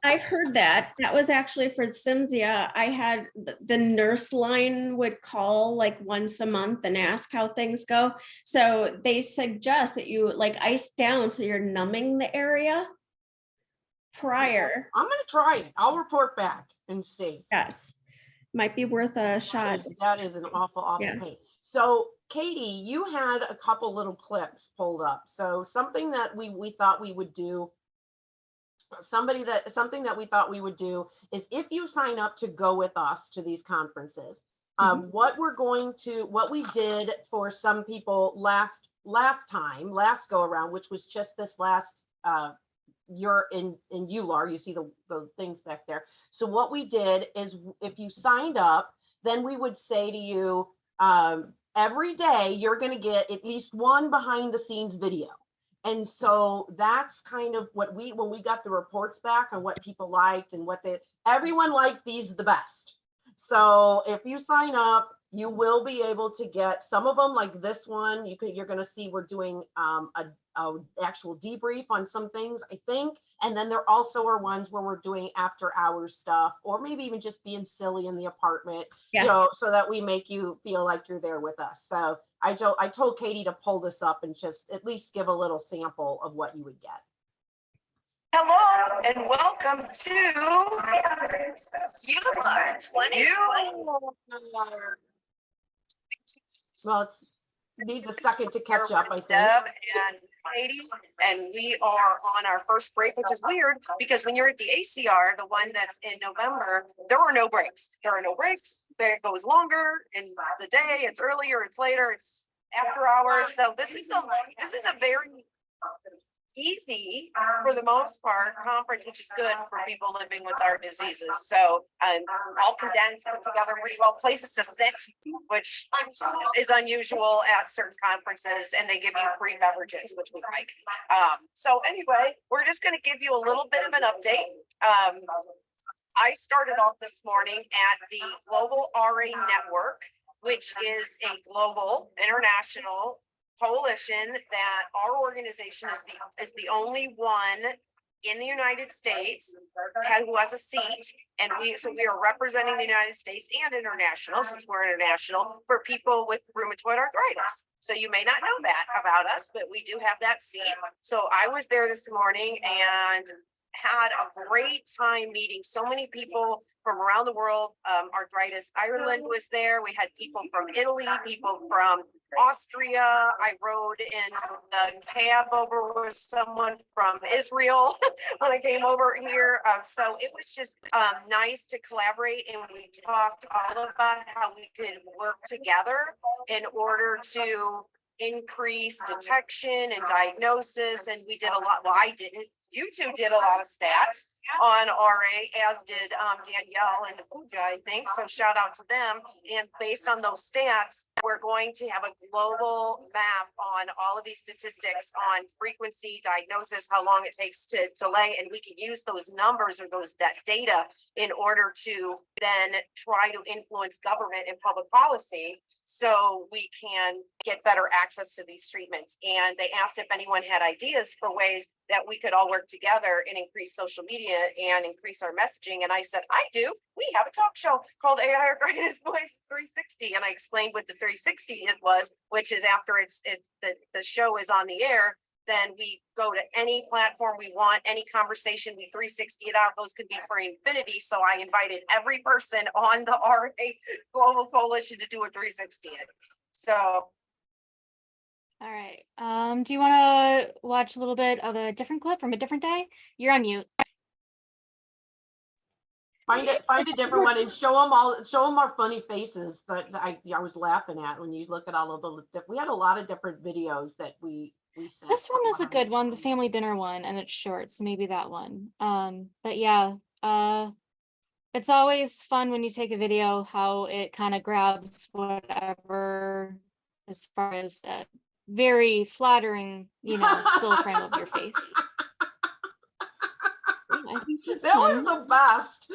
I've heard that. That was actually for Cynthia. I had the nurse line would call like once a month and ask how things go. So they suggest that you like ice down so you're numbing the area prior. I'm going to try it. I'll report back and see. Yes. Might be worth a shot. That is an awful pain. So Katie, you had a couple little clips pulled up. So something that we thought we would do, something that we thought we would do is if you sign up to go with us to these conferences, what we did for some people last go around, which was just this last you're in EULAR, you see the things back there. So what we did is if you signed up, then we would say to you, every day you're going to get at least one behind the scenes video. And so that's kind of what when we got the reports back on what people liked and everyone liked these the best. So if you sign up, you will be able to get some of them like this one. You're going to see we're doing a actual debrief on some things, I think. And then there also are ones where we're doing after hours stuff, or maybe even just being silly in the apartment, so that we make you feel like you're there with us. So I told Katie to pull this up and just at least give a little sample of what you would get. Hello and welcome to EULAR 2020. Well, it needs a second to catch up, I think. Deb and Katie, and we are on our first break, which is weird because when you're at the ACR, the one that's in November, there are no breaks. There are no breaks. It goes longer in the day. It's earlier. It's later. It's after hours. So this is a very easy, for the most part, conference, which is good for people living with our diseases. So all condensed, put together really well, places to sit, which is unusual at certain conferences, and they give you free beverages, which we like. So anyway, we're just going to give you a little bit of an update. I started off this morning at the Global RA Network, which is a global international coalition that our organization is the only one in the United States who has a seat, and we are representing the United States and international, since we're international, for people with rheumatoid arthritis. So you may not know that about us, but we do have that seat. So I was there this morning and had a great time meeting so many people from around the world. Arthritis Ireland was there. We had people from Italy, people from Austria. I rode in the cab over with someone from Israel when I came over here. So it was just nice to collaborate, and we talked all about how we could work together in order to increase detection and diagnosis. And we did a lot. Well, I didn't. You two did a lot of stats on RA, as did Danielle and Pooja, I think. So shout out to them. And based on those stats, we're going to have a global map on all of these statistics on frequency, diagnosis, how long it takes to delay. And we can use those numbers or that data in order to then try to influence government and public policy so we can get better access to these treatments. And they asked if anyone had ideas for ways that we could all work together and increase social media and increase our messaging. And I said, I do. We have a talk show called AiArthritis Voice 360. And I explained what the 360 it was, which is after the show is on the air, then we go to any platform we want, any conversation, we 360 it out. Those could be for infinity. So I invited every person on the RA Global Coalition to do a 360 it. So. All right. Do you want to watch a little bit of a different clip from a different day? You're on mute. Find a different one and show them our funny faces that I was laughing at when you look at all of the, we had a lot of different videos that we sent. This one is a good one, the family dinner one, and it's short, so maybe that one. But yeah, it's always fun when you take a video, how it kind of grabs whatever, as far as that very flattering, still frame of your face. I think that was the best.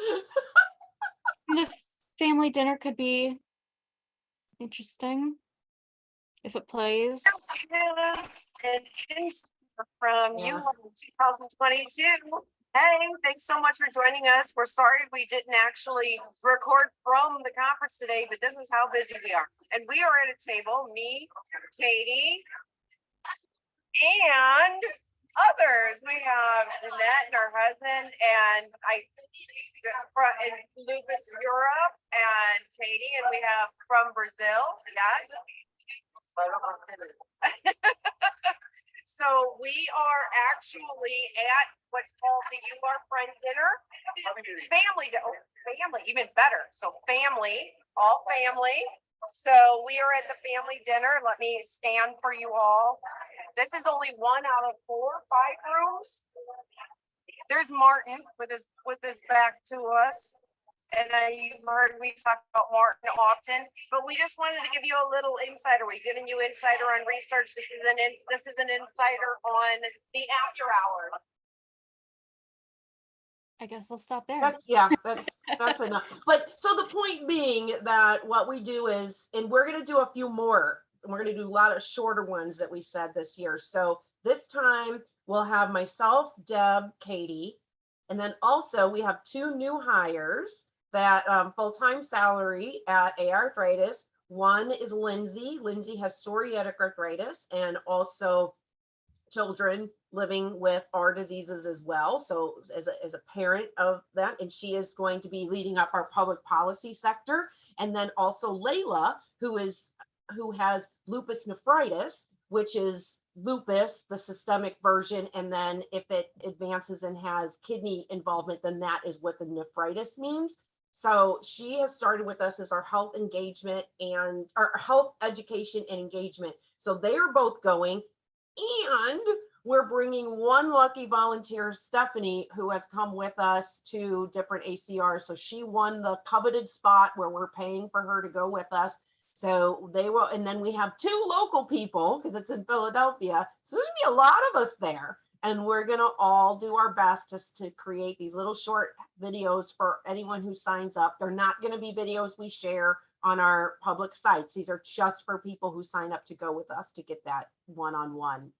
The family dinner could be interesting if it plays. From you in 2022. Hey, thanks so much for joining us. We're sorry we didn't actually record from the conference today, but this is how busy we are. And we are at a table, me, Katie, and others. We have Jeanette and her husband, and in Lupus Europe, and Katie, and we have from Brazil. Yes. So we are actually at what's called the You Are Friend Dinner. Family, even better. So family, all family. So we are at the family dinner. Let me stand for you all. This is only 1 out of 4 or 5 rooms. There's Martin with his back to us. And you've heard me talk about Martin often, but we just wanted to give you a little insider. We're giving you insider on research. This is an insider on the after hours. I guess I'll stop there. That's enough. But so the point being that what we do is, and we're going to do a few more. We're going to do a lot of shorter ones that we said this year. So this time we'll have myself, Deb, Katie, and then also we have 2 new hires that full-time salary at AiArthritis. One is Lindsay. Lindsay has psoriatic arthritis and also children living with our diseases as well. So as a parent of that, and she is going to be leading up our public policy sector. And then also Layla, who has lupus nephritis, which is lupus, the systemic version. And then if it advances and has kidney involvement, then that is what the nephritis means. So she has started with us as our health engagement and our health education and engagement. So they are both going, and we're bringing one lucky volunteer, Stephanie, who has come with us to different ACRs. So she won the coveted spot where we're paying for her to go with us. So they will, and then we have 2 local people because it's in Philadelphia. So there's gonna be a lot of us there. And we're going to all do our best just to create these little short videos for anyone who signs up. They're not going to be videos we share on our public sites. These are just for people who sign up to go with us to get that one-on-one.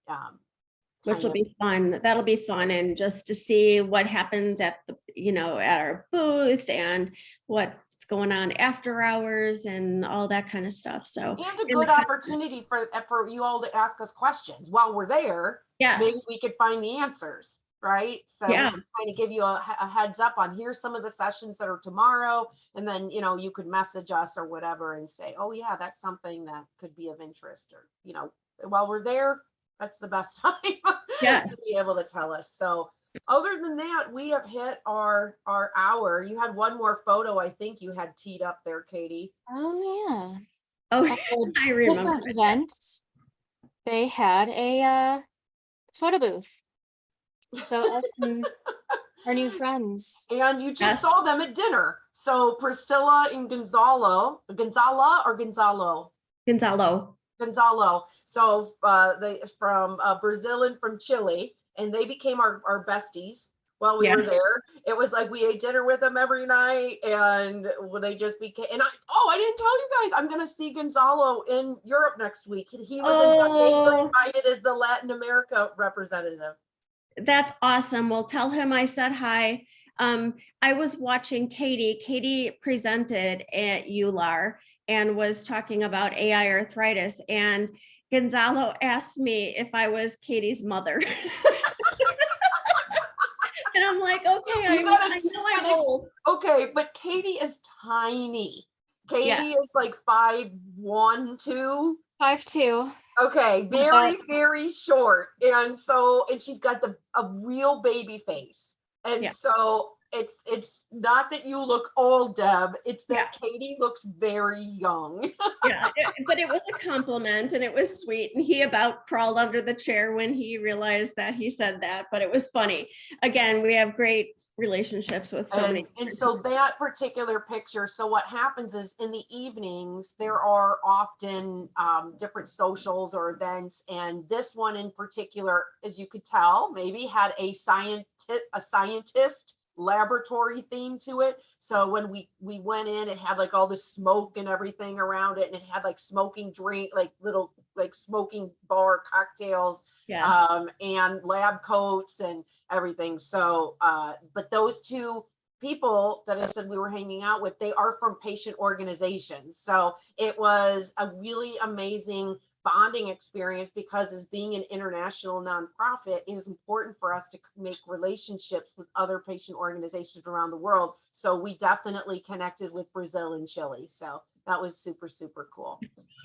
Which will be fun. That'll be fun. And just to see what happens at at our booth and what's going on after hours and all that kind of stuff. So and a good opportunity for you all to ask us questions while we're there. Yes. Maybe we could find the answers. right? So we can kind of give you a heads up on here's some of the sessions that are tomorrow. And then, you know, you could message us or whatever and say, oh yeah, that's something that could be of interest, or, you know, while we're there, that's the best time to be able to tell us. So other than that, we have hit our hour. You had one more photo, I think you had teed up there, Katie. Oh yeah. Oh, I remember. Different events. They had a photo booth. So us and our new friends. And you just saw them at dinner. So Priscilla and Gonzalo. So they from Brazil and from Chile, and they became our besties while we were there. It was like we ate dinner with them every night, and they just became. And I didn't tell you guys, I'm gonna see Gonzalo in Europe next week. He was invited as the Latin America representative. That's awesome. Well, tell him I said hi. I was watching Katie. Katie presented at EULAR and was talking about AiArthritis, and Gonzalo asked me if I was Katie's mother. And I'm like, okay, I know I'm old. Okay, but Katie is tiny. Katie is like 5'1", 2". 5'2". Okay, very short. And she's got a real baby face. And so it's not that you look old, Deb, it's that Katie looks very young. But it was a compliment and it was sweet. And he about crawled under the chair when he realized that he said that, but it was funny. Again, we have great relationships with so many. And so that particular picture, so what happens is in the evenings, there are often different socials or events. And this one in particular, as you could tell, maybe had a scientist laboratory theme to it. So when we went in, it had like all the smoke and everything around it, and it had like smoking drink, like little like smoking bar cocktails, and lab coats and everything. So but those two people that I said we were hanging out with, they are from patient organizations. So it was a really amazing bonding experience, because as being an international nonprofit, it is important for us to make relationships with other patient organizations around the world. So we definitely connected with Brazil and Chile. So that was super, super cool.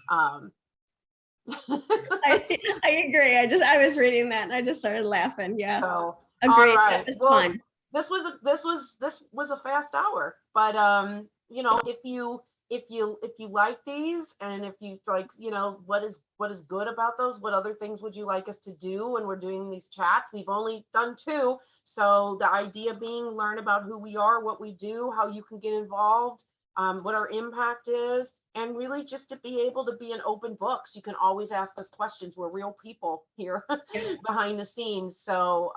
I agree. I was reading that and I just started laughing. Yeah. So, agreed. All right. That was fun. This was a fast hour, but you know, if you like these, and if you like, you know, what is good about those, what other things would you like us to do when we're doing these chats? We've only done 2. So the idea being, learn about who we are, what we do, how you can get involved, what our impact is, and really just to be able to be an open book. So you can always ask us questions. We're real people here behind the scenes. So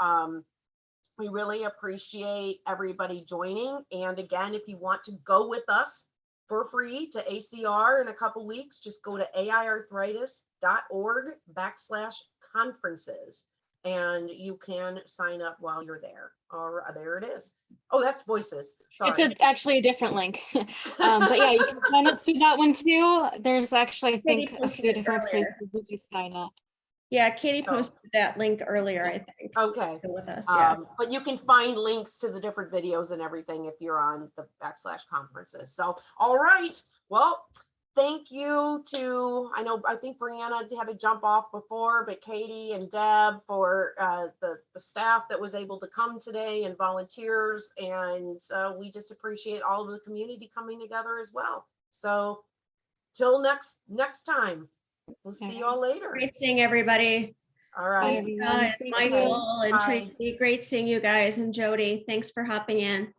we really appreciate everybody joining. And again, if you want to go with us for free to ACR in a couple weeks, just go to aiarthritis.org/conferences, and you can sign up while you're there. Or there it is. Oh, that's voices. Sorry. It's actually a different link. But yeah, you can sign up through that one too. There's actually, I think, a few different places you can sign up. Yeah, Katie posted that link earlier, I think. Okay. With us, but you can find links to the different videos and everything if you're on the /conferences. So, all right. Well, thank you to, I think Brianna had to jump off before, but Katie and Deb for the staff that was able to come today, and volunteers. And we just appreciate all of the community coming together as well. So till next time. We'll see you all later. Great seeing everybody. All right. Michael and Tracy, great seeing you guys, and Jody, thanks for hopping in.